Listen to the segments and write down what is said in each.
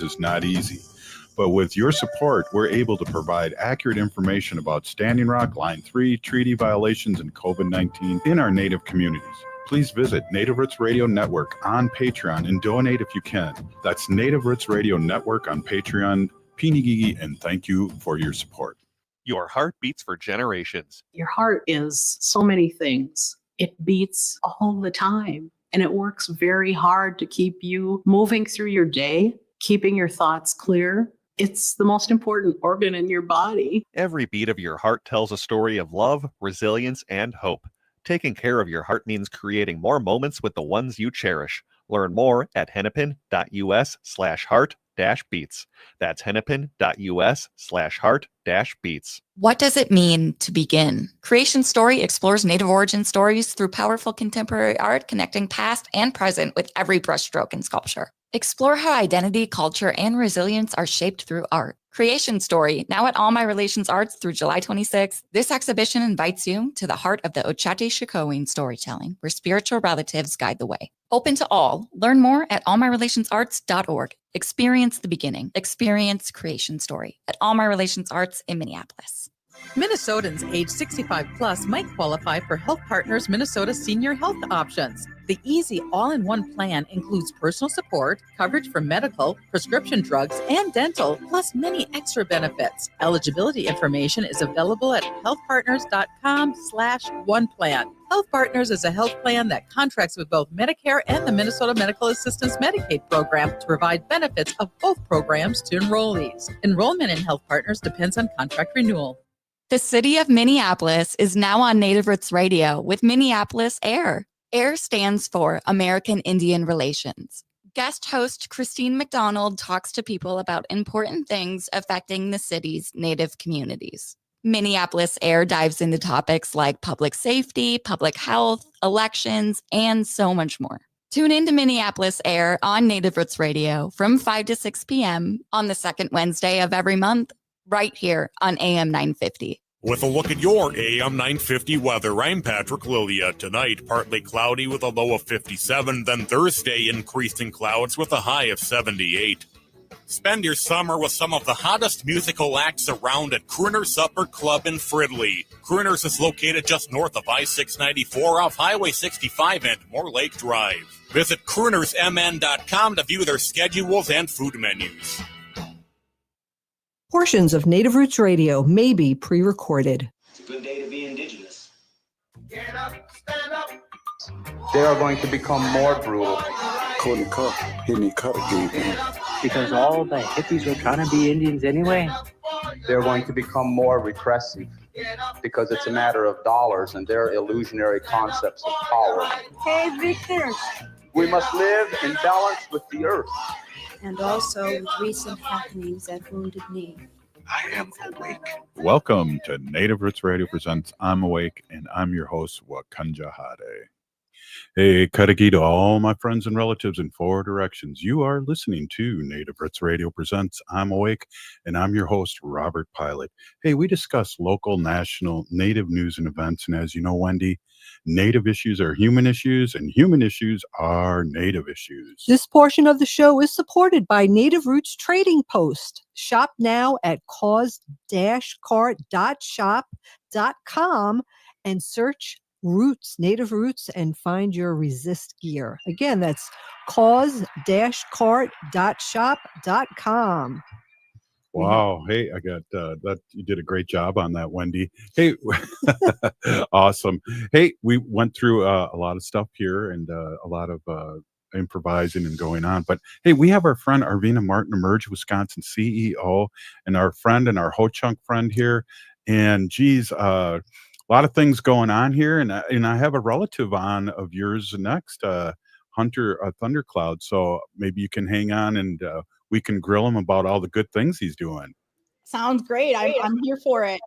is not easy. But with your support, we're able to provide accurate information about Standing Rock, Line 3, treaty violations, and COVID-19 in our Native communities. Please visit Native Roots Radio Network on Patreon and donate if you can. That's Native Roots Radio Network on Patreon. Pinigigi, and thank you for your support. Your heart beats for generations. Your heart is so many things. It beats all the time, and it works very hard to keep you moving through your day, keeping your thoughts clear. It's the most important organ in your body. Every beat of your heart tells a story of love, resilience, and hope. Taking care of your heart means creating more moments with the ones you cherish. Learn more at hennepin.us/heart-beats. That's hennepin.us/heart-beats. What does it mean to begin? Creation Story explores Native origin stories through powerful contemporary art, connecting past and present with every brushstroke in sculpture. Explore how identity, culture, and resilience are shaped through art. Creation Story, now at All My Relations Arts through July 26th. This exhibition invites you to the heart of the Ochate-Shikowin storytelling, where spiritual relatives guide the way. Open to all. Learn more at allmyrelationsarts.org. Experience the beginning. Experience Creation Story at All My Relations Arts in Minneapolis. Minnesotans age 65 plus might qualify for Health Partners Minnesota Senior Health Options. The easy all-in-one plan includes personal support, coverage for medical, prescription drugs, and dental, plus many extra benefits. Eligibility information is available at healthpartners.com/oneplan. Health Partners is a health plan that contracts with both Medicare and the Minnesota Medical Assistance Medicaid program to provide benefits of both programs to enrollees. Enrollment in Health Partners depends on contract renewal. The city of Minneapolis is now on Native Roots Radio with Minneapolis AIR. AIR stands for American Indian Relations. Guest host Christine McDonald talks to people about important things affecting the city's Native communities. Minneapolis AIR dives into topics like public safety, public health, elections, and so much more. Tune in to Minneapolis AIR on Native Roots Radio from 5 to 6 p.m. on the second Wednesday of every month, right here on AM 950. With a look at your AM 950 weather, I'm Patrick Lilia. Tonight, partly cloudy with a low of 57, then Thursday, increasing clouds with a high of 78. Spend your summer with some of the hottest musical acts around at Crooner's Supper Club in Fridley. Crooner's is located just north of I-694 off Highway 65 and Moore Lake Drive. Visit croonersmn.com to view their schedules and food menus. Portions of Native Roots Radio may be pre-recorded. It's a good day to be indigenous. Get up, stand up. They are going to become more brutal. Couldn't cut, didn't cut again. Because all the hippies were trying to be Indians anyway. They're going to become more repressive because it's a matter of dollars and their illusionary concepts of power. Hey, Victor. We must live in balance with the earth. And also with recent happenings at Wounded Knee. I am awake. Welcome to Native Roots Radio presents I'm Awake, and I'm your host, Wakanja Hade. Hey, Karagi to all my friends and relatives in four directions. You are listening to Native Roots Radio presents I'm Awake, and I'm your host, Robert Pilot. Hey, we discuss local, national, Native news and events, and as you know, Wendy, Native issues are human issues, and human issues are Native issues. This portion of the show is supported by Native Roots Trading Post. Shop now at cause-cart.shop.com and search Roots, Native Roots, and find your resist gear. Again, that's cause-cart.shop.com. Wow. Hey, I got that. You did a great job on that, Wendy. Hey, awesome. Hey, we went through a lot of stuff here and a lot of improvising and going on. But hey, we have our friend Arvina Martin, Emerge Wisconsin CEO, and our friend and our Ho-Chunk friend here. And geez, a lot of things going on here. And I have a relative on of yours next, Hunter Thundercloud. So maybe you can hang on and we can grill him about all the good things he's doing. Sounds great. I'm here for it.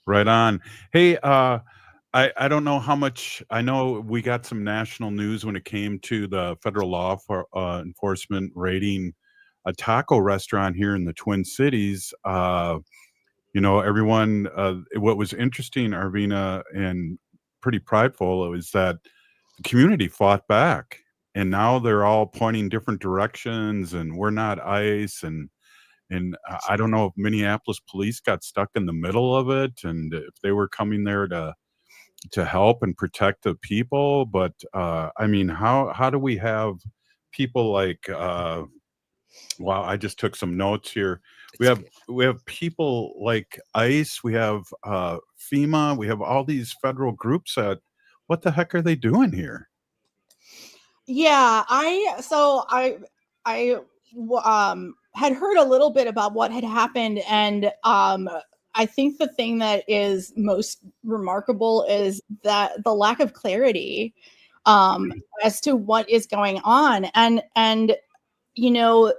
Right on. Hey, I don't know how much, I know we got some national news when it came to the federal law for enforcement raiding a taco restaurant here in the Twin Cities. Everyone, what was interesting, Arvina, and pretty prideful, was that the community fought back. and now they're all pointing different directions, and we're not ICE, and I don't know if Minneapolis police got stuck in the middle of it, and if they were coming there to help and protect the people. But I mean, how do we have people like wow, I just took some notes here. We have people like ICE, we have FEMA, we have all these federal groups that what the heck are they doing here? Yeah, I had heard a little bit about what had happened, and I think the thing that is most remarkable is that the lack of clarity as to what is going on, and you know,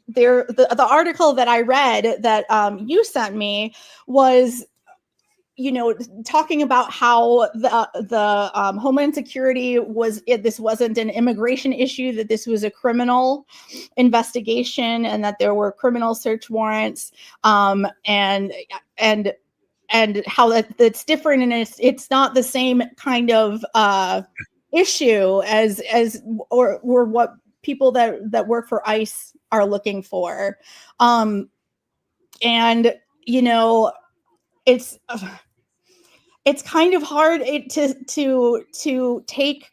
the article that I read that you sent me was, you know, talking about how the Homeland Security this wasn't an immigration issue, that this was a criminal investigation, and that there were criminal search warrants, and how that's different, and it's not the same kind of issue as or what people that work for ICE are looking for, and you know, it's kind of hard to take.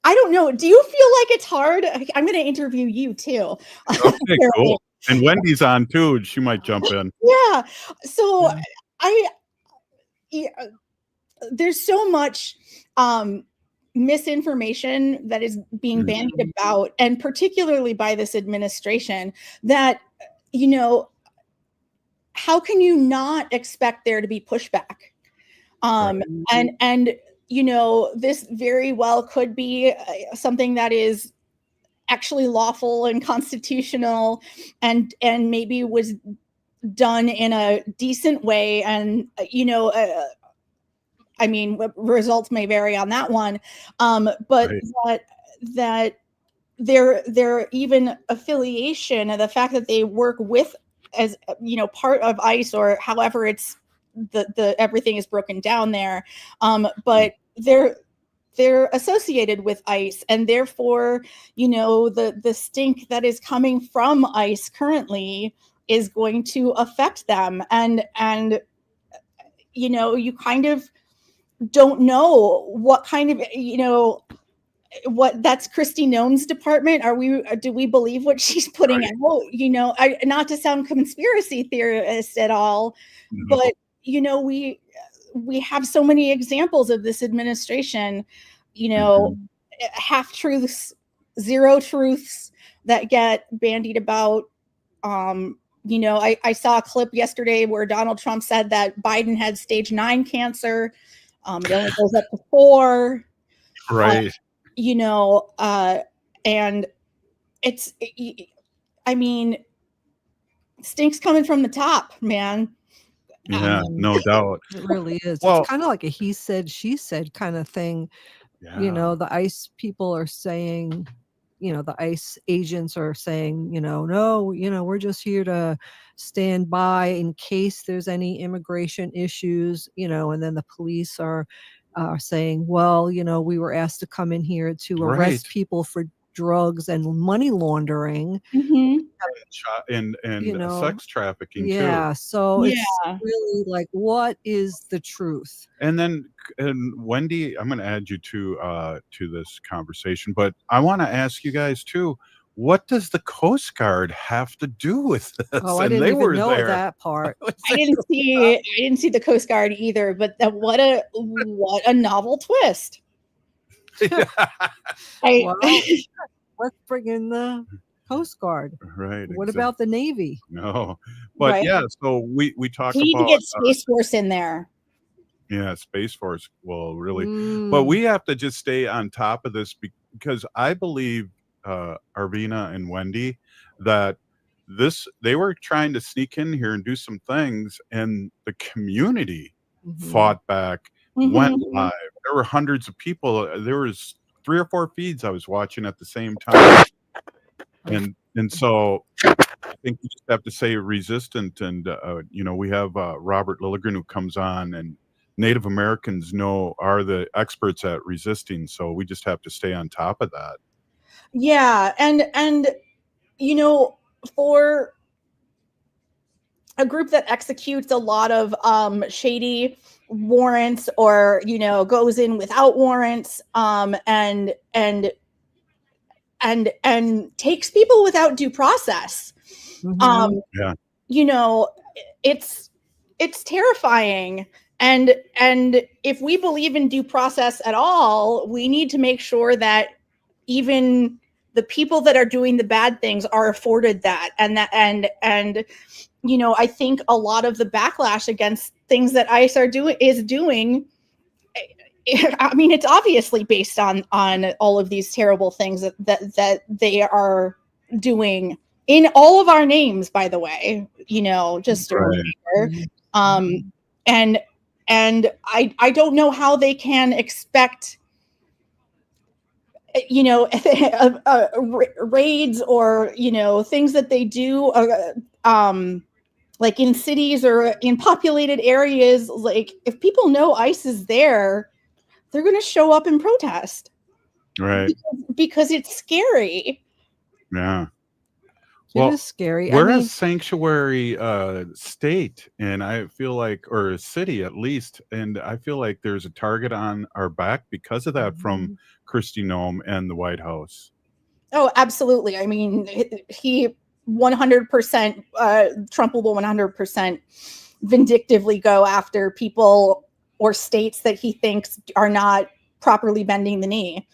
I don't know. Do you feel like it's hard? I'm going to interview you too. Okay, cool. And Wendy's on too. She might jump in. Yeah. So there's so much misinformation that is being bandied about, and particularly by this administration, that, you know, how can you not expect there to be pushback? And you know, this very well could be something that is actually lawful and constitutional, and maybe was done in a decent way, and you know, I mean, results may vary on that one, but that their even affiliation, and the fact that they work with, as you know, part of ICE, or however it's the everything is broken down there, but they're associated with ICE, and therefore, you know, the stink that is coming from ICE currently is going to affect them, and you know, you kind of don't know what kind of, you know, what that's Kristi Noem's department. Do we believe what she's putting out? You know, not to sound conspiracy theorist at all, but you know, we have so many examples of this administration, you know, half truths, zero truths that get bandied about. You know, I saw a clip yesterday where Donald Trump said that Biden had stage 9 cancer. It only goes up to 4. Right. You know, and it's, I mean, stink's coming from the top, man. Yeah, no doubt. It really is. Well, it's kind of like a he said, she said kind of thing. You know, the ICE people are saying, you know, the ICE agents are saying, you know, no, you know, we're just here to stand by in case there's any immigration issues, you know, and then the police are saying, well, you know, we were asked to come in here to arrest people for drugs and money laundering, and you know, sex trafficking yeah, too. so it's really like, what is the truth? And then, and Wendy, I'm going to add you to this conversation, but I want to ask you guys too. What does the Coast Guard have to do with this? Oh, I didn't even know that part. I didn't see the Coast Guard either, but what a novel twist. Well, let's bring in the Coast Guard. Right. What about the Navy? No, but yeah. So we talk about. We need to get Space Force in there. Yeah, Space Force will really, but we have to just stay on top of this, because I believe, Arvina and Wendy, that they were trying to sneak in here and do some things, and the community fought back, went live. There were hundreds of people. There was 3 or 4 feeds I was watching at the same time, and so I think you just have to say resistant. And you know, we have Robert Lilligren who comes on, and Native Americans are the experts at resisting. So we just have to stay on top of that. Yeah, and for a group that executes a lot of shady warrants, or goes in without warrants, and takes people without due process. Yeah. It's terrifying. And if we believe in due process at all, we need to make sure that even the people that are doing the bad things are afforded that. And I think a lot of the backlash against things that ICE is doing, I mean, it's obviously based on all of these terrible things that they are doing in all of our names, by the way, just a reminder. And I don't know how they can expect, raids or, things that they do, like in cities or in populated areas. Like, if people know ICE is there, they're going to show up and protest. Right. Because it's scary. Yeah. It is scary. We're a sanctuary state, and I feel like, or a city at least, and I feel like there's a target on our back because of that from Kristi Noem and the White House. Oh, absolutely. I mean, he 100%, Trump will 100% vindictively go after people or states that he thinks are not properly bending the knee.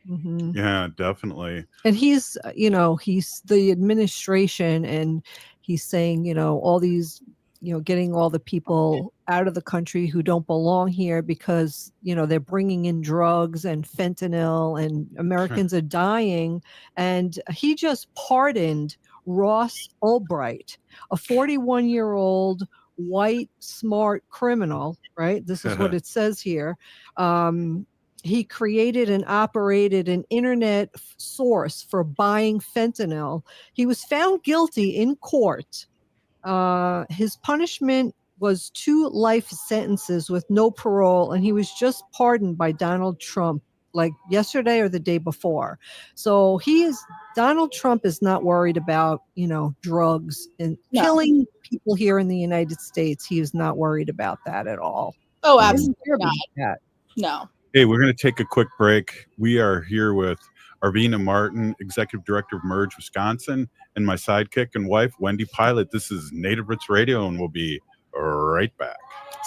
Yeah, definitely. And he's the administration, and he's saying, all these, getting all the people out of the country who don't belong here because, they're bringing in drugs and fentanyl, and Americans are dying. And he just pardoned Ross Ulbright, a 41-year-old white, smart criminal, right? This is what it says here. He created and operated an internet source for buying fentanyl. He was found guilty in court. His punishment was 2 life sentences with no parole, and he was just pardoned by Donald Trump, like yesterday or the day before. So Donald Trump is not worried about, drugs and killing people here in the United States. He is not worried about that at all. Oh, absolutely not. No. Hey, we're going to take a quick break. We are here with Arvina Martin, Executive Director of Merge Wisconsin, and my sidekick and wife, Wendy Pilot. This is Native Roots Radio, and we'll be right back.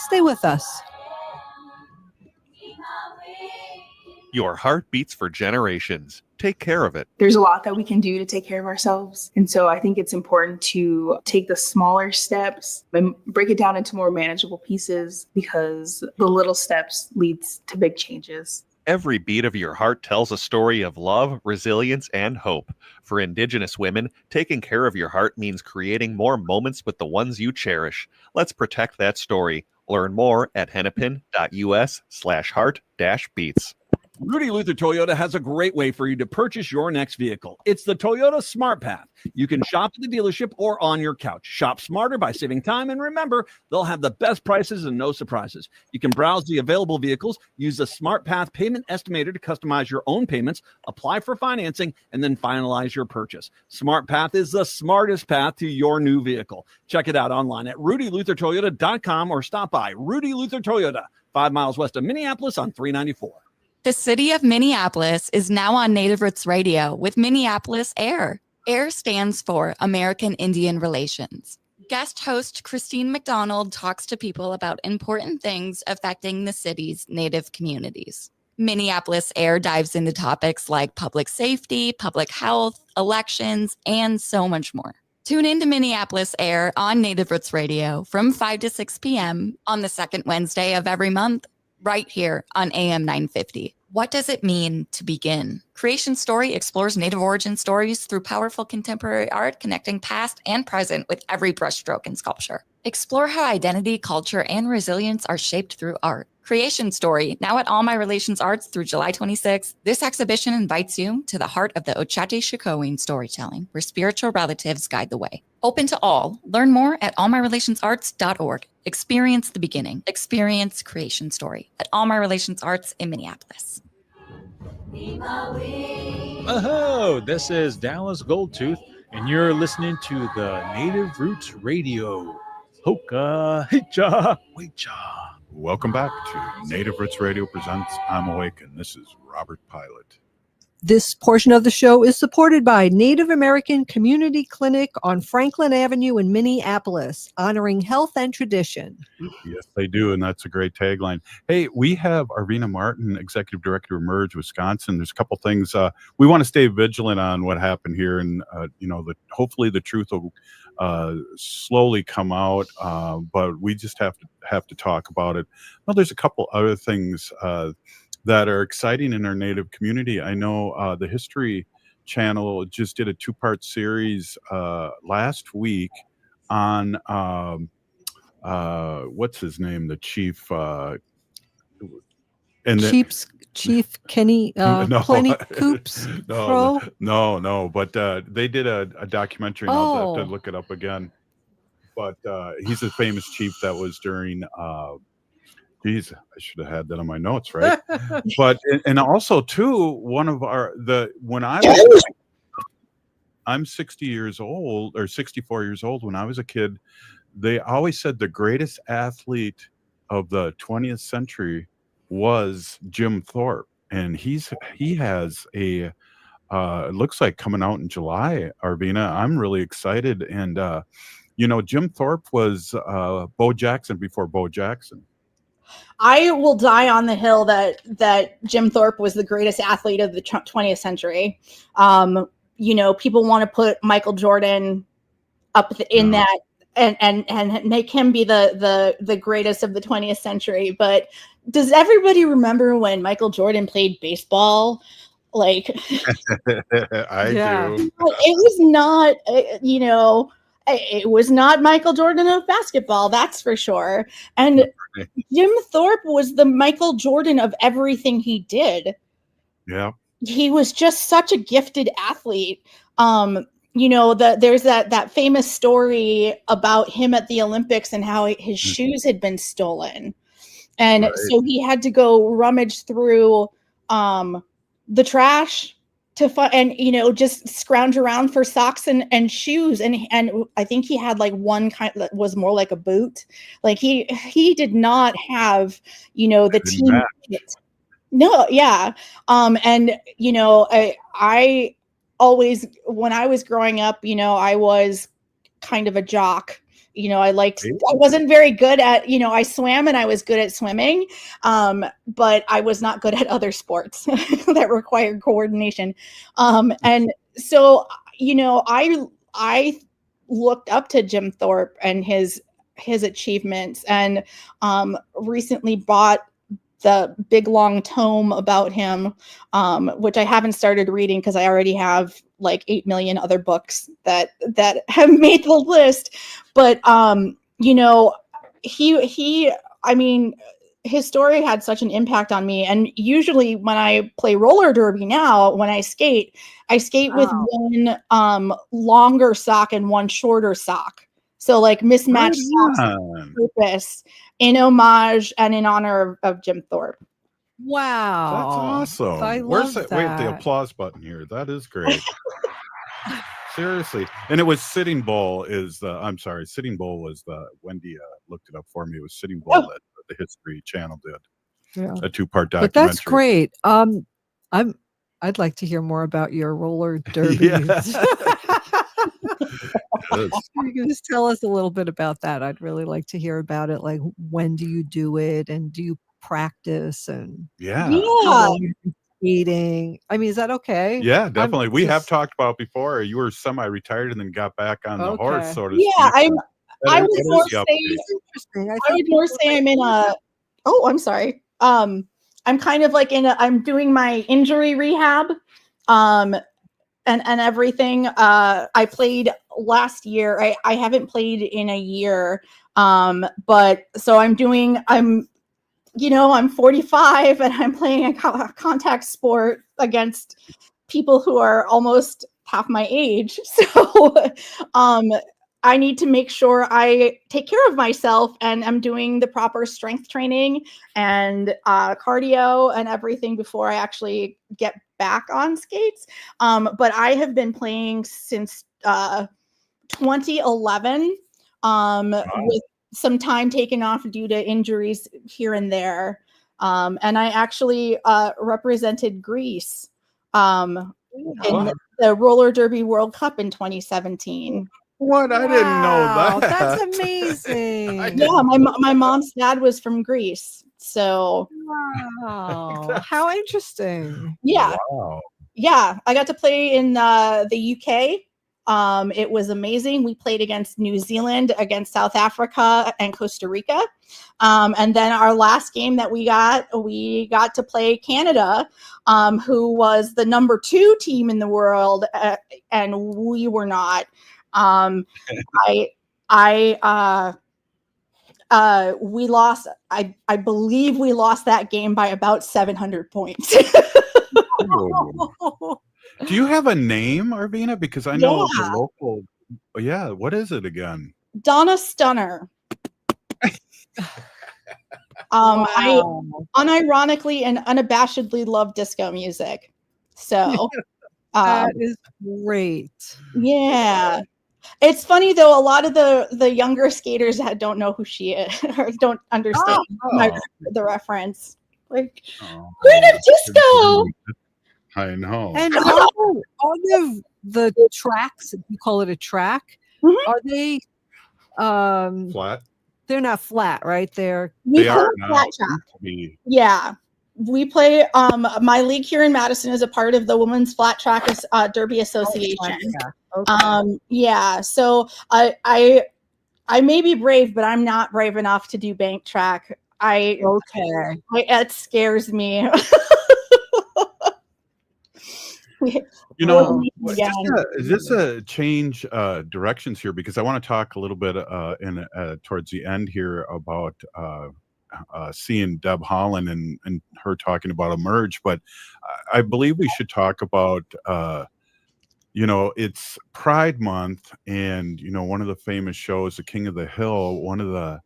Stay with us. Your heart beats for generations. Take care of it. There's a lot that we can do to take care of ourselves. And so I think it's important to take the smaller steps and break it down into more manageable pieces, because the little steps leads to big changes. Every beat of your heart tells a story of love, resilience, and hope. For Indigenous women, taking care of your heart means creating more moments with the ones you cherish. Let's protect that story. Learn more at hennepin.us/heart-beats. Rudy Luther Toyota has a great way for you to purchase your next vehicle. It's the Toyota Smart Path. You can shop at the dealership or on your couch. Shop smarter by saving time, and remember, they'll have the best prices and no surprises. You can browse the available vehicles, use the Smart Path payment estimator to customize your own payments, apply for financing, and then finalize your purchase. Smart Path is the smartest path to your new vehicle. Check it out online at rudyluthertoyota.com or stop by Rudy Luther Toyota, 5 miles west of Minneapolis on 394. The city of Minneapolis is now on Native Roots Radio with Minneapolis AIR. AIR stands for American Indian Relations. Guest host Christine McDonald talks to people about important things affecting the city's Native communities. Minneapolis AIR dives into topics like public safety, public health, elections, and so much more. Tune in to Minneapolis AIR on Native Roots Radio from 5 to 6 p.m. on the second Wednesday of every month, right here on AM 950. What does it mean to begin? Creation Story explores Native origin stories through powerful contemporary art, connecting past and present with every brushstroke in sculpture. Explore how identity, culture, and resilience are shaped through art. Creation Story, now at All My Relations Arts through July 26th. This exhibition invites you to the heart of the Ochate Shikowin storytelling, where spiritual relatives guide the way. Open to all. Learn more at allmyrelationsarts.org. Experience the beginning. Experience Creation Story at All My Relations Arts in Minneapolis. Oh, this is Dallas Goldtooth, and you're listening to the Native Roots Radio. Hoka, hicha, wecha. Welcome back to Native Roots Radio presents I'm Awake, and this is Robert Pilot. This portion of the show is supported by Native American Community Clinic on Franklin Avenue in Minneapolis, honoring health and tradition. Yes, they do, and that's a great tagline. Hey, we have Arvina Martin, Executive Director of Merge, Wisconsin. There's a couple things we want to stay vigilant on what happened here, and hopefully the truth will slowly come out, but we just have to talk about it. Well, there's a couple other things that are exciting in our Native community. I know the History Channel just did a 2-part series last week on what's his name, the chief, Chief Kenny Plenty Coops Crow? No, but they did a documentary, and I'll have to look it up again. But he's a famous chief that was during geez, I should have had that on my notes, right? But and also too, one of I'm 60 years old or 64 years old. When I was a kid, they always said the greatest athlete of the 20th century was Jim Thorpe, and he has a it looks like coming out in July, Arvina. I'm really excited, and Jim Thorpe was Bo Jackson before Bo Jackson. I will die on the hill that Jim Thorpe was the greatest athlete of the 20th century. People want to put Michael Jordan up in that and make him be the greatest of the 20th century. But does everybody remember when Michael Jordan played baseball? Like, I do. It was not, it was not Michael Jordan of basketball, that's for sure. And Jim Thorpe was the Michael Jordan of everything he did. Yeah. He was just such a gifted athlete. There's that famous story about him at the Olympics and how his shoes had been stolen. And so he had to go rummage through the trash to find, and just scrounge around for socks and shoes, and I think he had like one kind that was more like a boot. Like he did not have the team kit. No, yeah, I always, when I was growing up, I was kind of a jock. I wasn't very good at, I swam and I was good at swimming, but I was not good at other sports that required coordination. And so, I looked up to Jim Thorpe and his achievements, and recently bought the big long tome about him, which I haven't started reading because I already have like 8 million other books that have made the list. But his story had such an impact on me. And usually when I play roller derby now, when I skate with one longer sock and one shorter sock. So like mismatched socks on purpose, in homage and in honor of Jim Thorpe. Wow. That's awesome. I love Where's that. Wait, the applause button here. That is great. Seriously. And it was Sitting Bull Sitting Bull was Wendy looked it up for me. It was Sitting Bull that the History Channel did. Yeah. A 2-part documentary. But that's great. I'd like to hear more about your roller derby. You can just tell us a little bit about that. I'd really like to hear about it. Like, when do you do it, and do you practice? And skating. I mean, is that okay? Yeah, definitely. We have talked about before. You were semi-retired and then got back on the horse, so to speak. I would more say I'm in a. Oh, I'm sorry. I'm kind of like I'm doing my injury rehab, and everything. I played last year. I haven't played in a year. But so I'm 45 and I'm playing a contact sport against people who are almost half my age. So I need to make sure I take care of myself, and I'm doing the proper strength training and cardio and everything before I actually get back on skates. But I have been playing since 2011 with some time taken off due to injuries here and there. And I actually represented Greece in the roller derby World Cup in 2017. What? I didn't know that. That's amazing. Yeah, my mom's dad was from Greece. So wow, how interesting. Yeah. Wow. Yeah, I got to play in the UK. It was amazing. We played against New Zealand, against South Africa, and Costa Rica. And then our last game that we got to play Canada, who was the number 2 team in the world, and we were not. We lost. I believe we lost that game by about 700 points. Do you have a name, Arvina? Because I know the local. Yeah, what is it again? Donna Stunner. I unironically and unabashedly love disco music. So that is great. Yeah. It's funny though, a lot of the younger skaters that don't know who she is or don't understand the reference. Like, Queen of Disco. I know. And all of the tracks, if you call it a track, are they flat? They're not flat, right? They are now. Flat track. Yeah. We play my league here in Madison is a part of the Women's Flat Track Derby Association. Okay. Yeah. So I may be brave, but I'm not brave enough to do bank track. It scares me. Just a change directions here, because I want to talk a little bit towards the end here about seeing Deb Holland and her talking about a merge, but I believe we should talk about it's Pride Month, and one of the famous shows, The King of the Hill, one of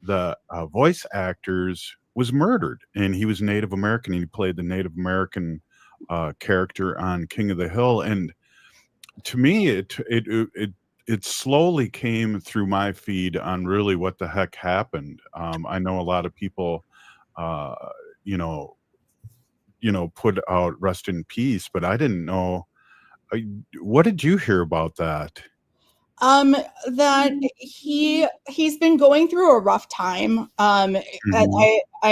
the voice actors was murdered, and he was Native American, and he played the Native American character on King of the Hill. And to me, it slowly came through my feed on really what the heck happened. I know a lot of people put out rest in peace, but I didn't know. What did you hear about that? That he's been going through a rough time. I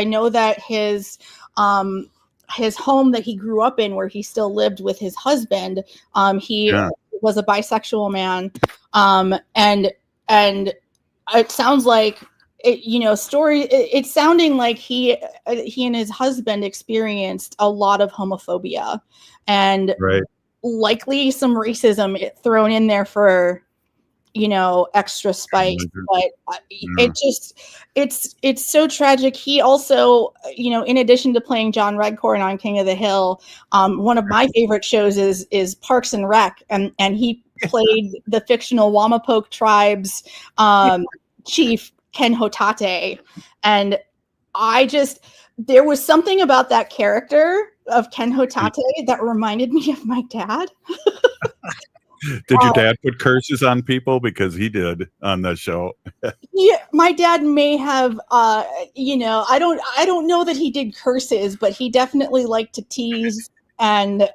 know that his home that he grew up in, where he still lived with his husband, he was a bisexual man, and it sounds like it's sounding like he and his husband experienced a lot of homophobia and likely some racism thrown in there for extra spice. But it's so tragic. He also, in addition to playing John Redcorn on King of the Hill, one of my favorite shows is Parks and Rec, and he played the fictional Wamapoke tribe's chief Ken Hotate, and there was something about that character of Ken Hotate that reminded me of my dad. Did your dad put curses on people? Because he did on the show. Yeah, my dad may have. I don't know that he did curses, but he definitely liked to tease and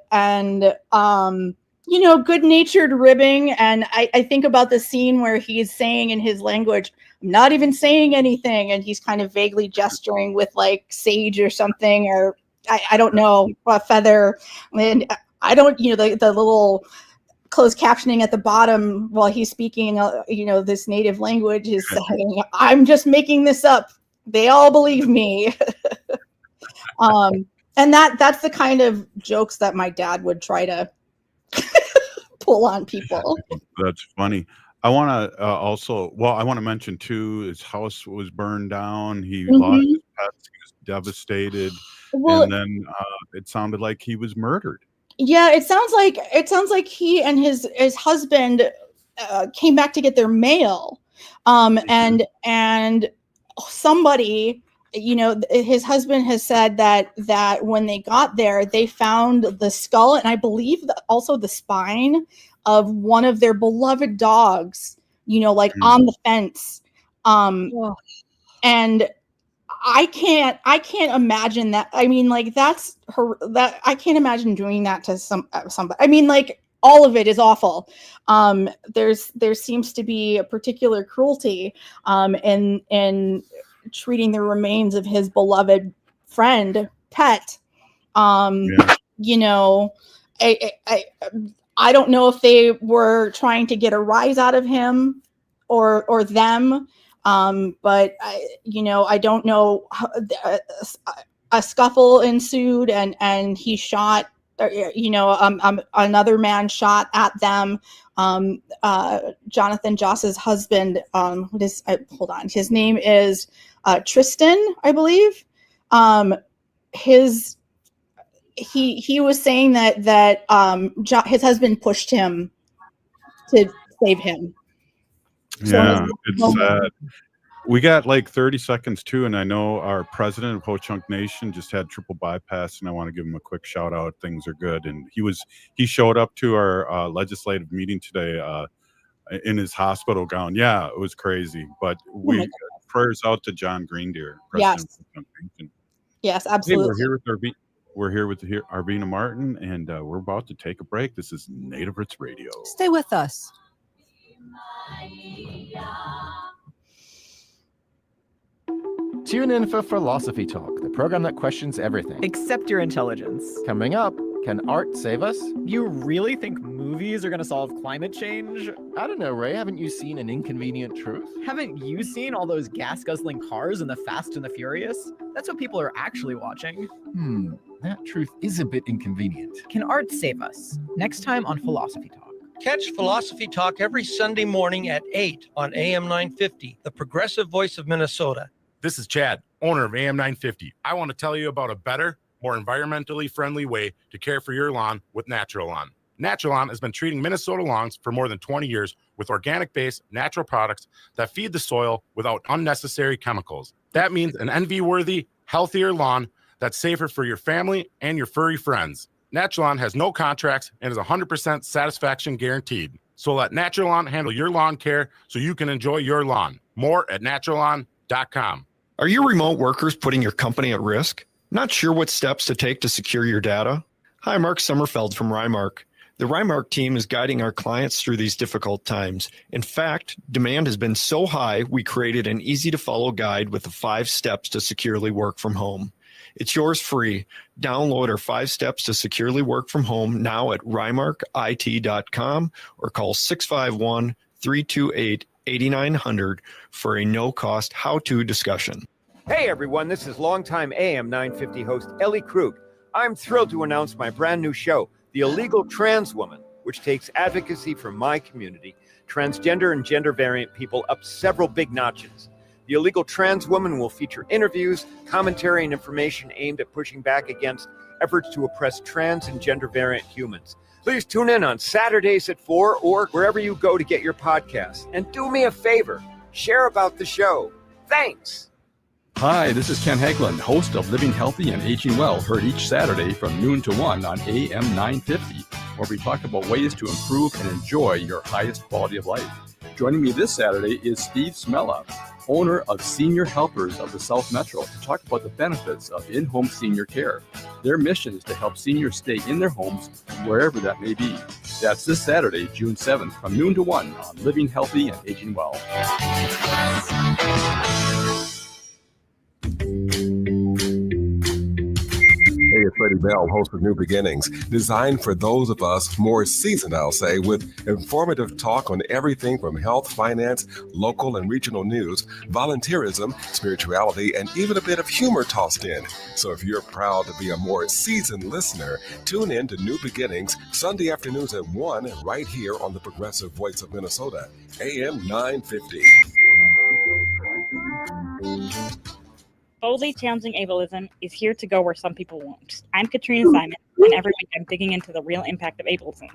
good-natured ribbing. And I think about the scene where he's saying in his language, "I'm not even saying anything," and he's kind of vaguely gesturing with like sage or something, or I don't know, a feather, and I don't, the little closed captioning at the bottom while he's speaking, this native language is saying, "I'm just making this up. They all believe me." And that's the kind of jokes that my dad would try to pull on people. That's funny. I want to I want to mention too, his house was burned down. He lost his pets. He was devastated. Well, and then it sounded like he was murdered. Yeah, it sounds like he and his husband came back to get their mail, and somebody, his husband has said that when they got there, they found the skull and I believe also the spine of one of their beloved dogs, on the fence, and I can't imagine that. I mean, that's her. That I can't imagine doing that to somebody. I mean, all of it is awful. There seems to be a particular cruelty in treating the remains of his beloved friend, pet. I don't know if they were trying to get a rise out of him or them. But I don't know. A scuffle ensued, and he shot. Another man shot at them. Jonathan Joss's husband. Hold on. His name is Tristan, I believe. He was saying that his husband pushed him to save him. Yeah, it's sad. We got 30 seconds too, and I know our president of Ho Chunk Nation just had triple bypass, and I want to give him a quick shout out. Things are good, and he showed up to our legislative meeting today in his hospital gown. Yeah, it was crazy, but prayers out to John Greendeer, president of Ho Chunk Nation. Yes, absolutely. Hey, we're here with Arvina Martin, and we're about to take a break. This is Native Roots Radio. Stay with us. Tune in for Philosophy Talk, the program that questions everything except your intelligence. Coming up, can art save us? You really think movies are going to solve climate change? I don't know, Ray. Haven't you seen An Inconvenient Truth? Haven't you seen all those gas-guzzling cars in The Fast and the Furious? That's what people are actually watching. That truth is a bit inconvenient. Can art save us? Next time on Philosophy Talk. Catch Philosophy Talk every Sunday morning at 8 on AM 950, the progressive voice of Minnesota. This is Chad, owner of AM 950. I want to tell you about a better, more environmentally friendly way to care for your lawn with Natural Lawn. Natural Lawn has been treating Minnesota lawns for more than 20 years with organic-based natural products that feed the soil without unnecessary chemicals. That means an envy-worthy, healthier lawn that's safer for your family and your furry friends. Natural Lawn has no contracts and is 100% satisfaction guaranteed. So let Natural Lawn handle your lawn care so you can enjoy your lawn. More at naturallawn.com. Are your remote workers putting your company at risk? Not sure what steps to take to secure your data? Hi, Mark Sommerfeld from Rymark. The Rymark team is guiding our clients through these difficult times. In fact, demand has been so high, we created an easy-to-follow guide with the 5 steps to securely work from home. It's yours free. Download our 5 steps to securely work from home now at rymarkit.com or call 651-328-8900 for a no-cost how-to discussion. Hey everyone, this is longtime AM 950 host Ellie Krug. I'm thrilled to announce my brand new show, The Illegal Trans Woman, which takes advocacy from my community, transgender and gender variant people, up several big notches. The Illegal Trans Woman will feature interviews, commentary, and information aimed at pushing back against efforts to oppress trans and gender variant humans. Please tune in on Saturdays at 4 or wherever you go to get your podcasts. And do me a favor, share about the show. Thanks. Hi, this is Ken Hagelin, host of Living Healthy and Aging Well, heard each Saturday from noon to 1 on AM 950, where we talk about ways to improve and enjoy your highest quality of life. Joining me this Saturday is Steve Smella, owner of Senior Helpers of the South Metro, to talk about the benefits of in-home senior care. Their mission is to help seniors stay in their homes wherever that may be. That's this Saturday, June 7th, from noon to 1 on Living Healthy and Aging Well. Hey, it's Whitey Bell, host of New Beginnings, designed for those of us more seasoned, I'll say, with informative talk on everything from health, finance, local and regional news, volunteerism, spirituality, and even a bit of humor tossed in. So if you're proud to be a more seasoned listener, tune in to New Beginnings Sunday afternoons at 1 right here on the Progressive Voice of Minnesota, AM 950. Boldly challenging ableism is here to go where some people won't. I'm Katrina Simon, and every week I'm digging into the real impact of ableism,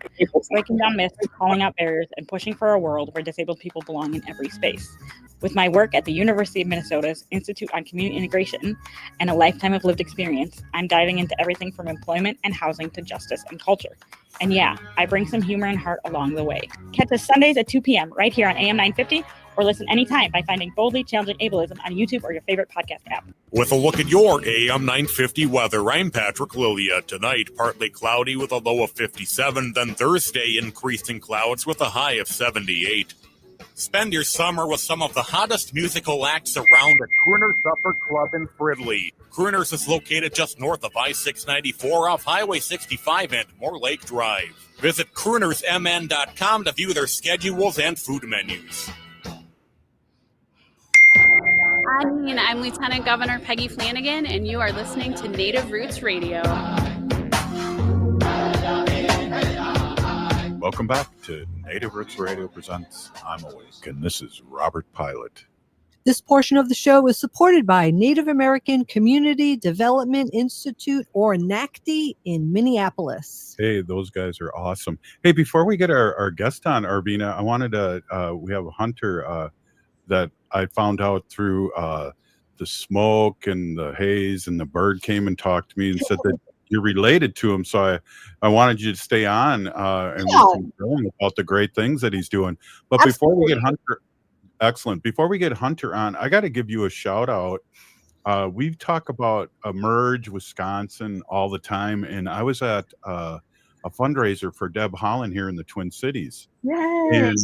breaking down myths, calling out barriers, and pushing for a world where disabled people belong in every space. With my work at the University of Minnesota's Institute on Community Integration and a lifetime of lived experience, I'm diving into everything from employment and housing to justice and culture. And yeah, I bring some humor and heart along the way. Catch us Sundays at 2 p.m. right here on AM 950, or listen anytime by finding Boldly Challenging Ableism on YouTube or your favorite podcast app. With a look at your AM 950 weather, I'm Patrick Lilia. Tonight, partly cloudy with a low of 57, then Thursday, increasing clouds with a high of 78. Spend your summer with some of the hottest musical acts around at Crooners Supper Club in Fridley. Crooners is located just north of I-694 off Highway 65 and Moore Lake Drive. Visit croonersmn.com to view their schedules and food menus. I'm Lieutenant Governor Peggy Flanagan, and you are listening to Native Roots Radio. Welcome back to Native Roots Radio presents I'm Awake, and this is Robert Pilot. This portion of the show is supported by Native American Community Development Institute, or NACD, in Minneapolis. Hey, those guys are awesome. Hey, before we get our guest on, Arvina, I wanted to, we have a hunter that I found out through the smoke and the haze, and the bird came and talked to me and said that you're related to him. So I wanted you to stay on and we can tell him about the great things that he's doing. But before we get Hunter, excellent. Before we get Hunter on, I got to give you a shout out. We talk about Emerge Wisconsin all the time, and I was at a fundraiser for Deb Holland here in the Twin Cities. Yes. And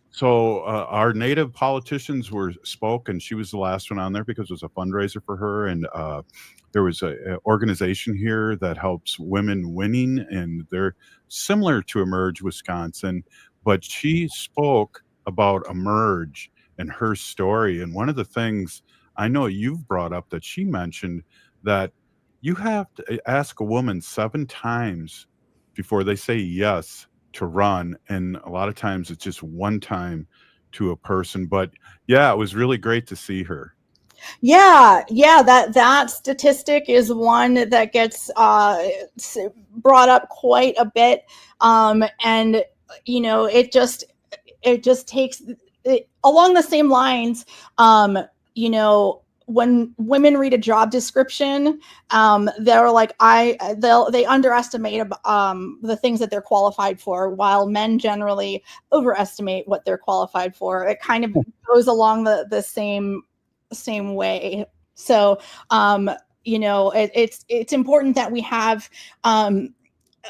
so our native politicians spoke, and she was the last one on there because it was a fundraiser for her. And there was an organization here that helps women winning, and they're similar to Emerge Wisconsin. But she spoke about Emerge and her story. And one of the things I know you've brought up that she mentioned, that you have to ask a woman 7 times before they say yes to run, and a lot of times it's just one time to a person. But yeah, it was really great to see her. Yeah, that statistic is one that gets brought up quite a bit, and you know, it just takes it, along the same lines. You know, when women read a job description, they're like, they underestimate the things that they're qualified for, while men generally overestimate what they're qualified for. It kind of goes along the same way. So, you know, it's important that we have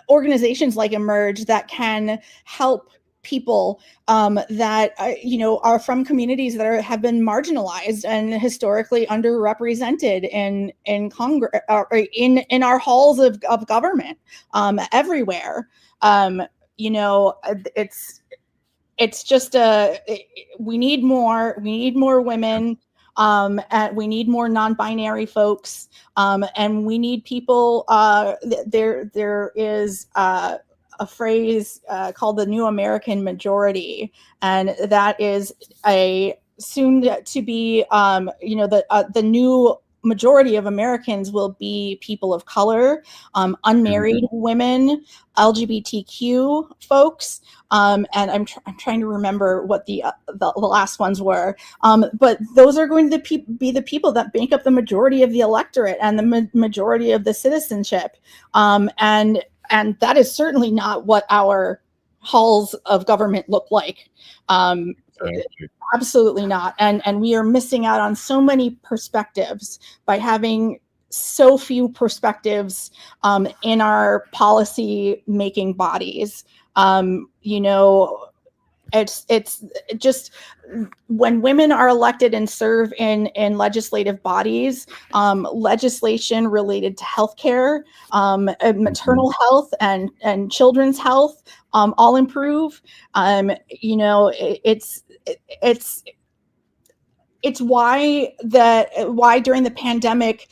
organizations like Emerge that can help people that you know, are from communities that have been marginalized and historically underrepresented in Congress, in our halls of government, everywhere. You know, it's just we need more women. And we need more non-binary folks, and we need people. There is a phrase called the New American Majority, and that is a soon to be, you know, the new majority of Americans will be people of color, unmarried women, LGBTQ folks, and I'm trying to remember what the last ones were. But those are going to be the people that make up the majority of the electorate and the majority of the citizenship. And that is certainly not what our halls of government look like. Absolutely not. And we are missing out on so many perspectives by having so few perspectives in our policy making bodies. You know, It's just when women are elected and serve in legislative bodies, legislation related to healthcare, maternal health, and children's health all improve. It's why during the pandemic,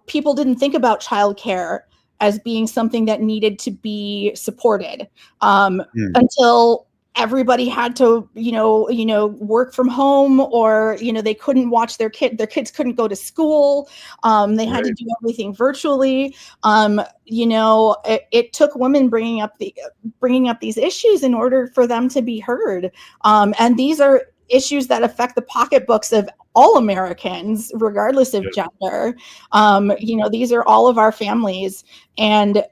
people didn't think about childcare as being something that needed to be supported until everybody had to, work from home, or, they couldn't watch their kids couldn't go to school. They had to do everything virtually. It took women bringing up these issues in order for them to be heard. And these are issues that affect the pocketbooks of all Americans, regardless of gender. These are all of our families, and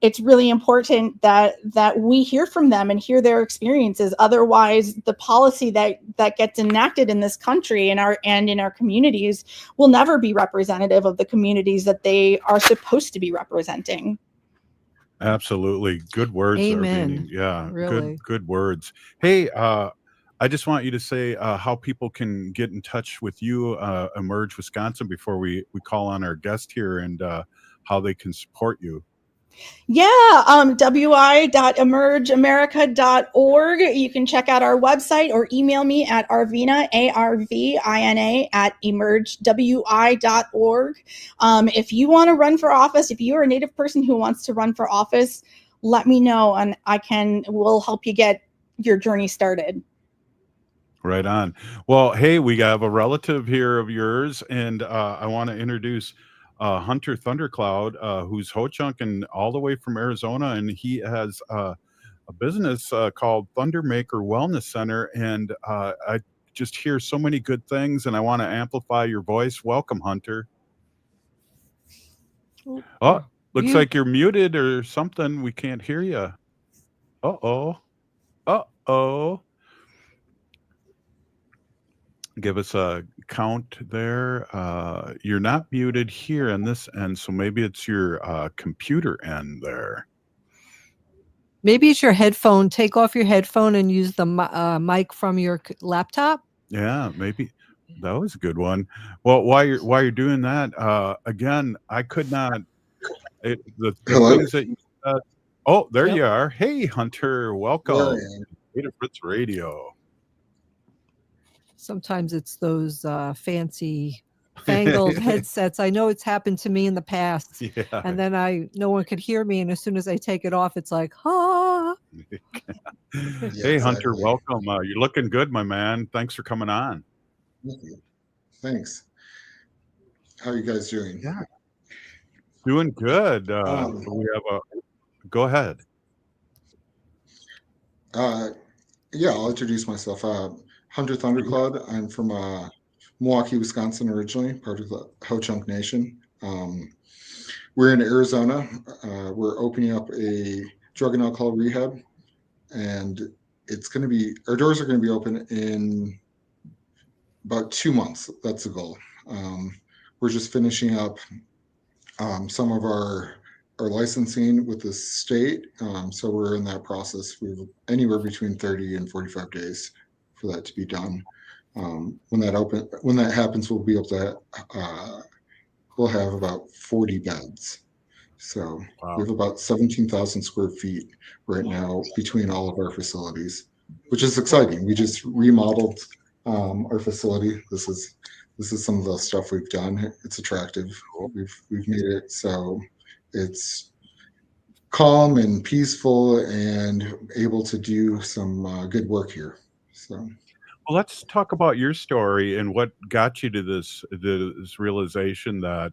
it's really important that we hear from them and hear their experiences. Otherwise, the policy that gets enacted in this country and in our communities will never be representative of the communities that they are supposed to be representing. Absolutely. Good words, Amen. Arvina. Yeah, Really. good words. Hey, I just want you to say how people can get in touch with you, Emerge Wisconsin, before we call on our guest here, and how they can support you. Yeah, wi.emergeamerica.org. You can check out our website or email me at Arvina, ARVINA, @emergewi.org. If you want to run for office, if you're a Native person who wants to run for office, let me know, and we'll help you get your journey started. Right on. Well, hey, we have a relative here of yours, and I want to introduce Hunter Thundercloud, who's Ho-Chunk all the way from Arizona, and he has a business called Thundermaker Wellness Center, and I just hear so many good things, and I want to amplify your voice. Welcome, Hunter. Oh, looks like you're muted or something. We can't hear you. Uh-oh. Uh-oh. Give us a count there. You're not muted here on this end, so maybe it's your computer end there. Maybe it's your headphone. Take off your headphone and use the mic from your laptop. Yeah, maybe that was a good one. Well, while you're doing that, again, I could not. The things that you said. Oh, there you are. Hey, Hunter, welcome. Native Roots Radio. Sometimes it's those fancy fangled headsets. I know it's happened to me in the past. Yeah. And then no one could hear me. And as soon as I take it off, it's like, ah. Hey, Hunter, welcome. You're looking good, my man. Thanks for coming on. Thank you. Thanks. How are you guys doing? Yeah. Doing good. We have go ahead. Yeah, I'll introduce myself. Hunter Thundercloud. I'm from Milwaukee, Wisconsin originally, part of the Ho-Chunk Nation. We're in Arizona. We're opening up a drug and alcohol rehab, and our doors are going to be open in about 2 months. That's the goal. We're just finishing up some of our licensing with the state. So we're in that process. We have anywhere between 30 and 45 days for that to be done. When that happens, we'll be able to we'll have about 40 beds. So we have about 17,000 square feet right now between all of our facilities, which is exciting. We just remodeled our facility. This is some of the stuff we've done. It's attractive. We've made it so it's calm and peaceful and able to do some good work here. So, well, let's talk about your story and what got you to this realization that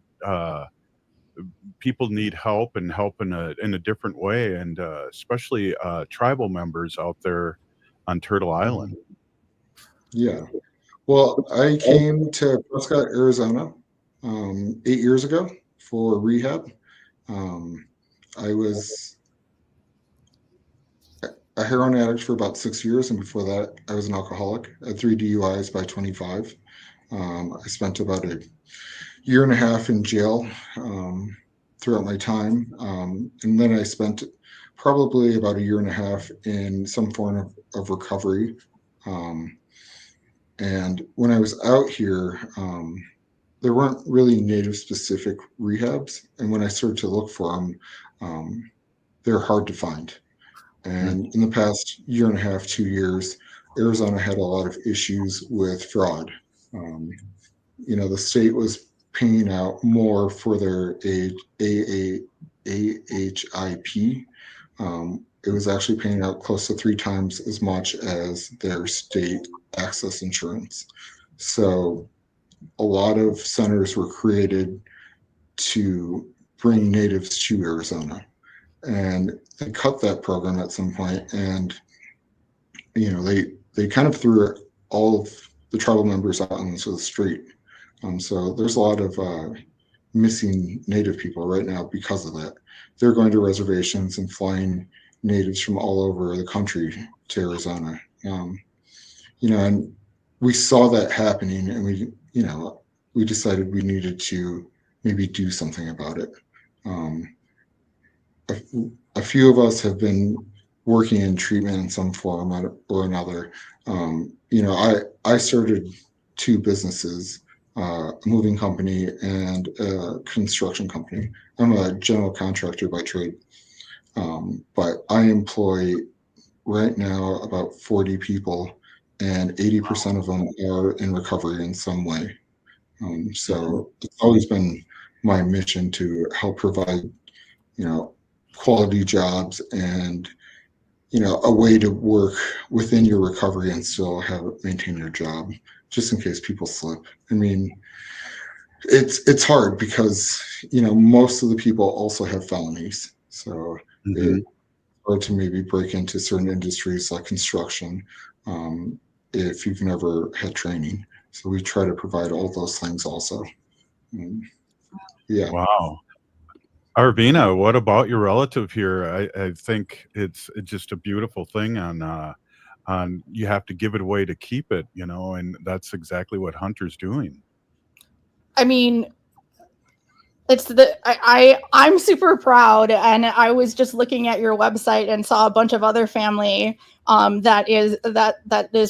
people need help and help in a different way, and especially tribal members out there on Turtle Island. Yeah. Well, I came to Prescott, Arizona 8 years ago for rehab. I was a heroin addict for about 6 years, and before that, I was an alcoholic. I had 3 DUIs by 25. I spent about a year and a half in jail throughout my time, and then I spent probably about a year and a half in some form of recovery. And when I was out here, there weren't really native specific rehabs. And when I started to look for them, they're hard to find. And in the past year and a half, 2 years, Arizona had a lot of issues with fraud. The state was paying out more for their AHIP. It was actually paying out close to 3 times as much as their state access insurance. So a lot of centers were created to bring natives to Arizona, and they cut that program at some point, and they kind of threw all of the tribal members out into the street. So there's a lot of missing native people right now because of that. They're going to reservations and flying natives from all over the country to Arizona. And we saw that happening, and we decided we needed to maybe do something about it. A few of us have been working in treatment in some form or another. I started 2 businesses, a moving company and a construction company. I'm a general contractor by trade, but I employ right now about 40 people, and 80% of them are in recovery in some way. So it's always been my mission to help provide, quality jobs and, a way to work within your recovery and still maintain your job, just in case people slip. I mean, it's hard because, most of the people also have felonies. So it's hard to maybe break into certain industries like construction if you've never had training. So we try to provide all those things also. Yeah. Wow. Arvina, what about your relative here? I think it's just a beautiful thing on you have to give it away to keep it, and that's exactly what Hunter's doing. I mean, I'm super proud, and I was just looking at your website and saw a bunch of other family that is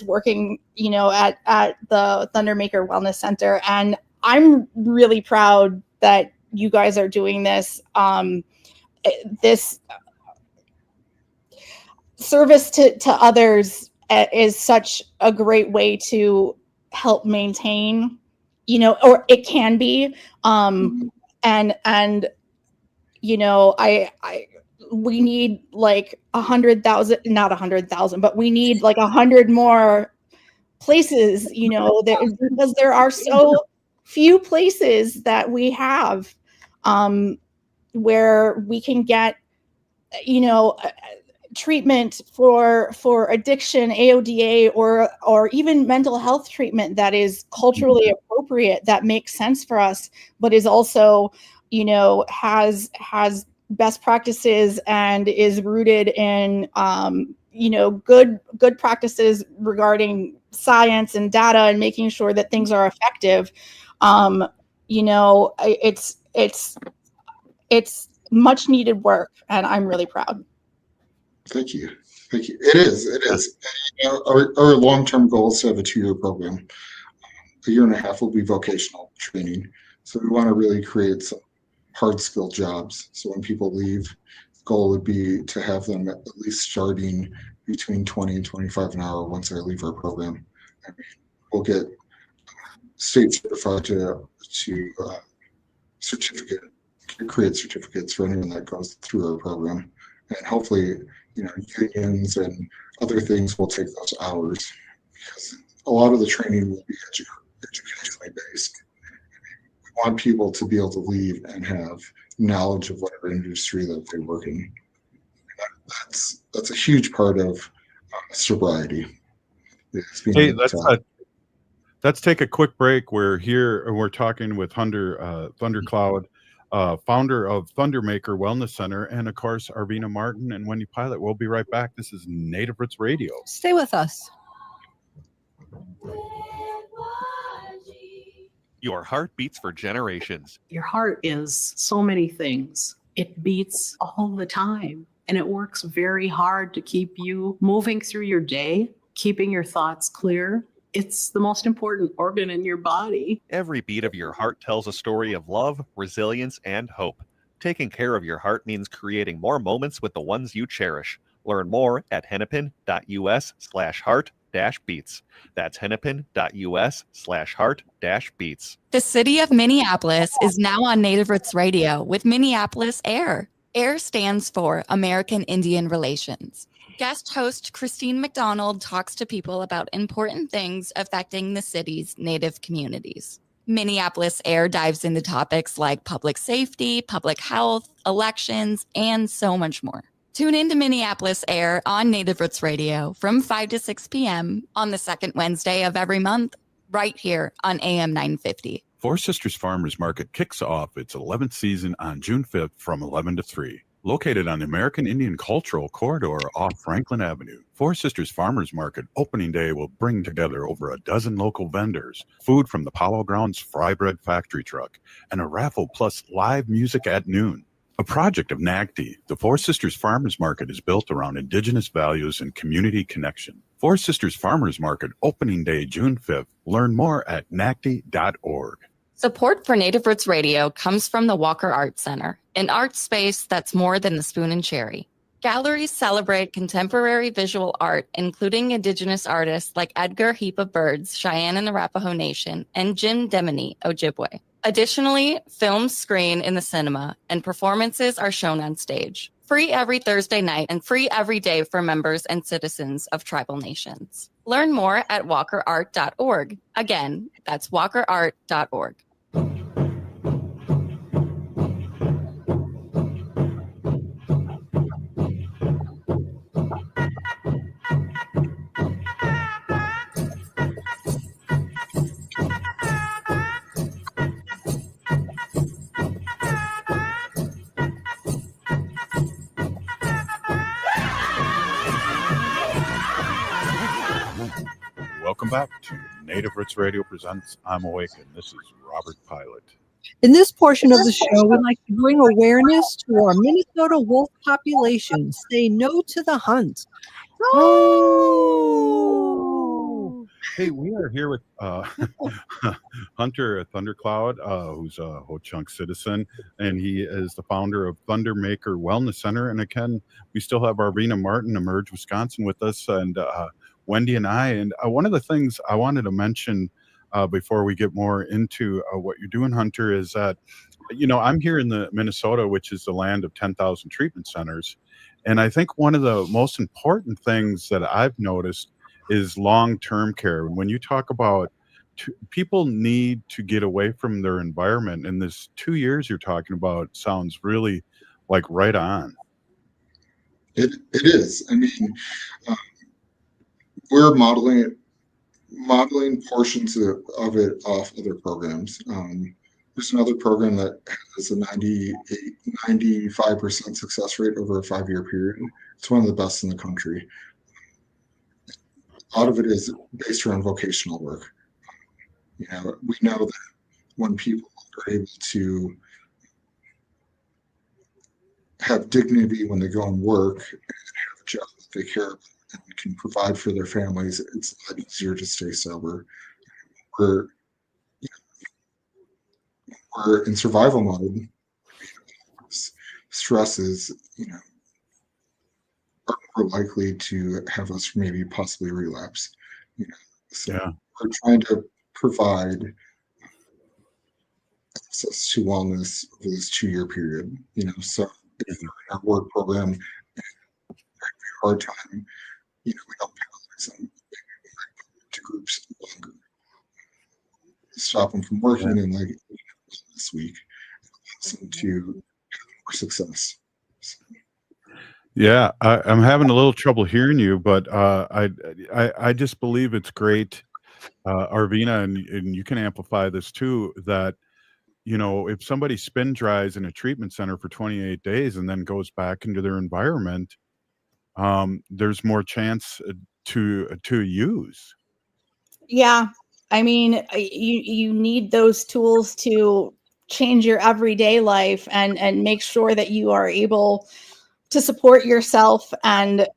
working, at the Thundermaker Wellness Center, and I'm really proud that you guys are doing this. This service to others is such a great way to help maintain, or it can be. And we need like 100,000, not 100,000, but we need like 100 more places, because there are so few places that we have where we can get, treatment for addiction, AODA, or even mental health treatment that is culturally appropriate, that makes sense for us, but is also, has best practices and is rooted in, good practices regarding science and data and making sure that things are effective. It's much needed work, and I'm really proud. Thank you. It is. Our long-term goal is to have a 2-year program. A year and a half will be vocational training. So we want to really create some hard skill jobs. So when people leave, the goal would be to have them at least starting between 20 and 25 an hour once they leave our program. I mean, we'll get state certified to create certificates for anyone that goes through our program. And hopefully, unions and other things will take those hours, because a lot of the training will be educationally based. We want people to be able to leave and have knowledge of whatever industry that they work in. That's a huge part of sobriety. Hey, let's take a quick break. We're here and we're talking with Thundercloud, founder of Thundermaker Wellness Center, and of course Arvina Martin and Wendy Pilot. We'll be right back. This is Native Roots Radio. Stay with us. Your heart beats for generations. Your heart is so many things. It beats all the time. and it works very hard to keep you moving through your day, keeping your thoughts clear. It's the most important organ in your body. Every beat of your heart tells a story of love, resilience, and hope. Taking care of your heart means creating more moments with the ones you cherish. Learn more at hennepin.us/heart-beats. That's hennepin.us/heart-beats. The city of Minneapolis is now on Native Roots Radio with Minneapolis AIR. AIR stands for American Indian Relations. Guest host Christine McDonald talks to people about important things affecting the city's Native communities. Minneapolis AIR dives into topics like public safety, public health, elections, and so much more. Tune in to Minneapolis AIR on Native Roots Radio from 5 to 6 p.m. on the second Wednesday of every month, right here on AM 950. Four Sisters Farmers Market kicks off its 11th season on June 5th from 11 to 3. Located on the American Indian Cultural Corridor off Franklin Avenue, Four Sisters Farmers Market opening day will bring together over a dozen local vendors, food from the Powell Grounds Fry Bread Factory Truck, and a raffle plus live music at noon. A project of NACD, the Four Sisters Farmers Market is built around Indigenous values and community connection. Four Sisters Farmers Market opening day June 5th. Learn more at nacd.org. Support for Native Roots Radio comes from the Walker Art Center, an art space that's more than the spoon and cherry. Galleries celebrate contemporary visual art, including Indigenous artists like Edgar Heap of Birds, Cheyenne and Arapaho Nation, and Jim Demini, Ojibwe. Additionally, films screen in the cinema, and performances are shown on stage. Free every Thursday night and free every day for members and citizens of tribal nations. Learn more at walkerart.org. Again, that's walkerart.org. Welcome back to Native Roots Radio presents I'm Awakened. This is Robert Pilot. In this portion of the show, we'd like to bring awareness to our Minnesota wolf population. Say no to the hunt. Oh! Hey, we are here with Hunter Thundercloud, who's a Ho-Chunk citizen, and he is the founder of Thundermaker Wellness Center. And again, we still have Arvina Martin, Emerge Wisconsin, with us, and Wendy and I. And one of the things I wanted to mention before we get more into what you're doing, Hunter, is that, I'm here in the Minnesota, which is the land of 10,000 treatment centers. And I think one of the most important things that I've noticed is long-term care. When you talk about people need to get away from their environment, and this 2 years you're talking about sounds really like right on. It is. I mean, we're modeling portions of it off other programs. There's another program that has a 95% success rate over a 5-year period. It's one of the best in the country. A lot of it is based around vocational work. We know that when people are able to have dignity when they go and work and have a job that they care about and can provide for their families, it's a lot easier to stay sober. We're in survival mode. Stress is, are more likely to have us maybe possibly relapse. So we're trying to provide access to wellness for this 2-year period. So if in our work program, hard time, we don't penalize them. To groups longer, stop them from working and this week, listen to have more success. Yeah, I'm having a little trouble hearing you, but I just believe it's great, Arvina, and you can amplify this too, that if somebody spin dries in a treatment center for 28 days and then goes back into their environment, there's more chance to use. Yeah. I mean, you need those tools to change your everyday life and make sure that you are able to support yourself and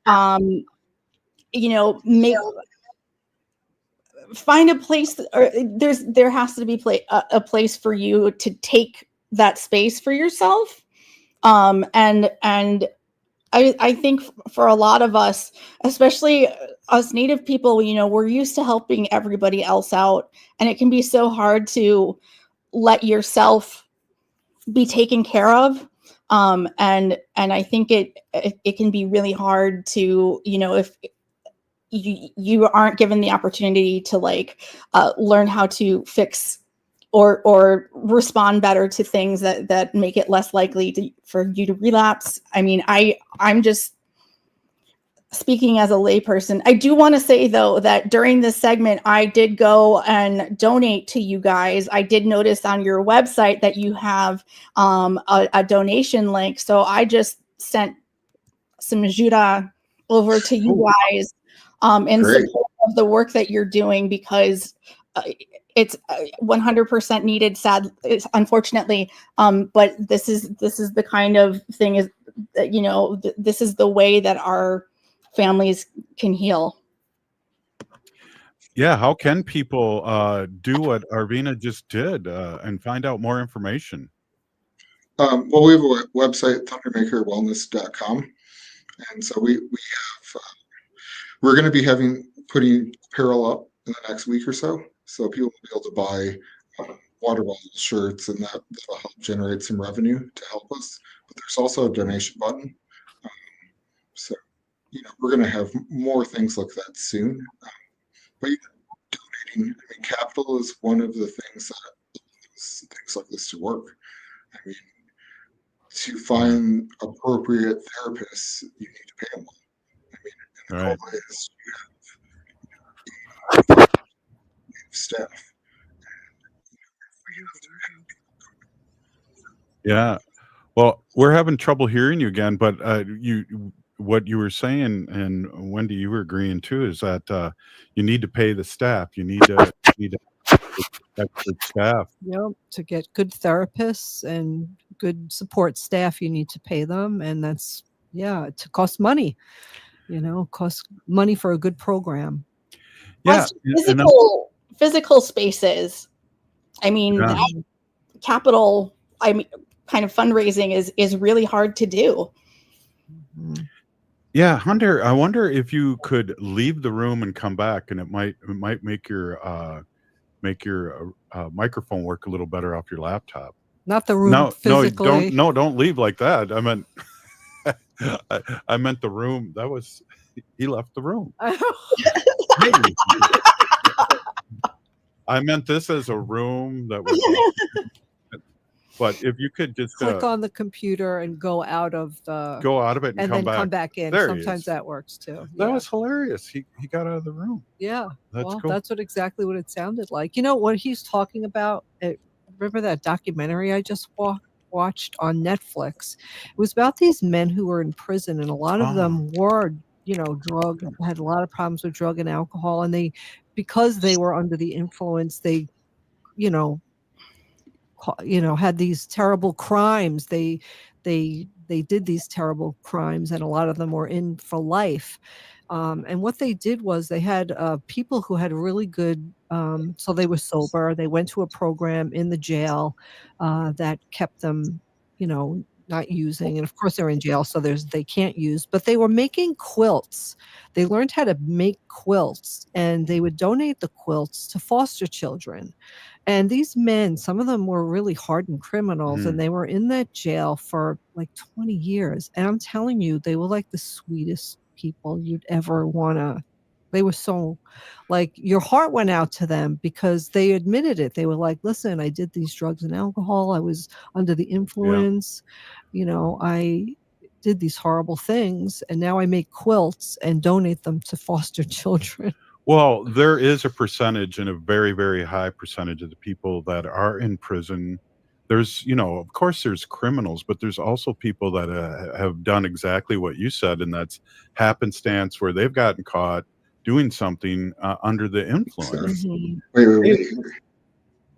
find a place, or there has to be a place for you to take that space for yourself. And I think for a lot of us, especially us Native people, we're used to helping everybody else out, and it can be so hard to let yourself be taken care of. And I think it can be really hard to, if you aren't given the opportunity to learn how to fix or respond better to things that make it less likely for you to relapse. I mean, I'm just speaking as a layperson. I do want to say, though, that during this segment, I did go and donate to you guys. I did notice on your website that you have a donation link. So I just sent some jura over to you guys in Great. support of the work that you're doing, because it's 100% needed, unfortunately. But this is the kind of thing is that, this is the way that our families can heal. Yeah, how can people do what Arvina just did and find out more information? Well, we have a website, thundermakerwellness.com, and so we're going to be putting apparel up in the next week or so people will be able to buy water bottle shirts, and that'll help generate some revenue to help us. But there's also a donation button, so we're going to have more things like that soon. But donating, I mean, capital is one of the things that allows things like this to work. I mean, to find appropriate therapists, you need to pay them well. I mean, and the goal is you have staff. Yeah. Well, we're having trouble hearing you again, but what you were saying, and Wendy, you were agreeing too, is that you need to pay the staff. You need to expert staff. Yep, to get good therapists and good support staff, you need to pay them, and that's it costs money. Costs money for a good program. Yeah, Physical spaces. I mean, that capital. I mean, kind of fundraising is really hard to do. Yeah, Hunter, I wonder if you could leave the room and come back, and it might make your microphone work a little better off your laptop. Not the room physically. Don't leave like that. I meant I meant the room. That was he left the room. Hey. I meant this as a room that was. But if you could just click on the computer and go out of it and then come back in. There Sometimes that works too. That was hilarious. He got out of the room. Yeah. That's cool. That's exactly what it sounded like. What he's talking about? Remember that documentary I just watched on Netflix? It was about these men who were in prison, and a lot of them were, had a lot of problems with drug and alcohol, and because they were under the influence, they, had these terrible crimes. They did these terrible crimes, and a lot of them were in for life. And what they did was they had people who had really good, so they were sober. They went to a program in the jail that kept them, not using. And of course they're in jail, so they can't use, but they were making quilts. They learned how to make quilts, and they would donate the quilts to foster children. And these men, some of them were really hardened criminals, and they were in that jail for like 20 years. And I'm telling you, they were like the sweetest people you'd ever want to. They were so, your heart went out to them because they admitted it. They were like, listen, I did these drugs and alcohol. I was under the influence. I did these horrible things, and now I make quilts and donate them to foster children. Well, there is a percentage, and a very, very high percentage of the people that are in prison. There's, of course there's criminals, but there's also people that have done exactly what you said, and that's happenstance, where they've gotten caught doing something under the influence. Wait.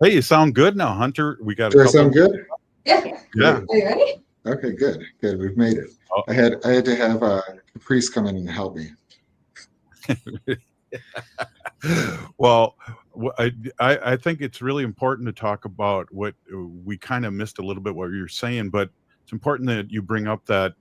Hey, you sound good now, Hunter. We got. Do I sound good? Yeah. Yeah. Are you ready? Okay, good. We've made it. Oh. I had to have Caprice come in and help me. Well, I think it's really important to talk about what we kind of missed a little bit what you're saying, but it's important that you bring up that,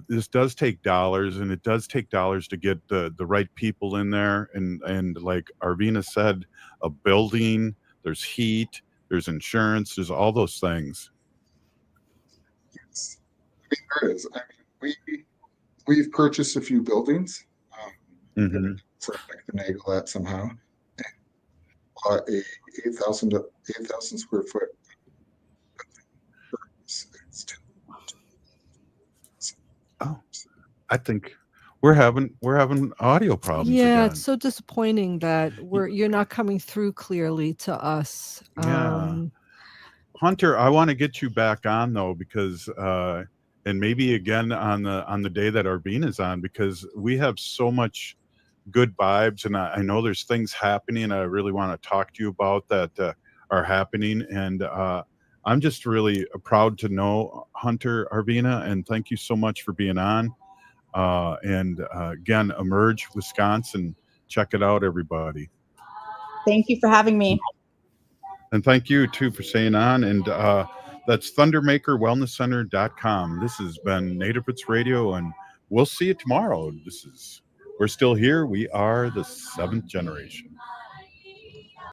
this does take dollars, and it does take dollars to get the right people in there. And like Arvina said, a building, there's heat, there's insurance, there's all those things. Yes. There is. We've purchased a few buildings. So I can finagle that somehow. Bought a 8,000 square foot. Oh, I think we're having audio problems. Yeah, again. it's so disappointing that you're not coming through clearly to us. Yeah. Hunter, I want to get you back on though, because and maybe again on the day that Arvina's on, because we have so much good vibes, and I know there's things happening I really want to talk to you about that are happening, and I'm just really proud to know Hunter, Arvina, and thank you so much for being on. And again, Emerge Wisconsin, check it out, everybody. Thank you for having me. And thank you too for staying on. And that's thundermakerwellnesscenter.com. This has been Native Roots Radio, and we'll see you tomorrow. We're still here. We are the 7th generation.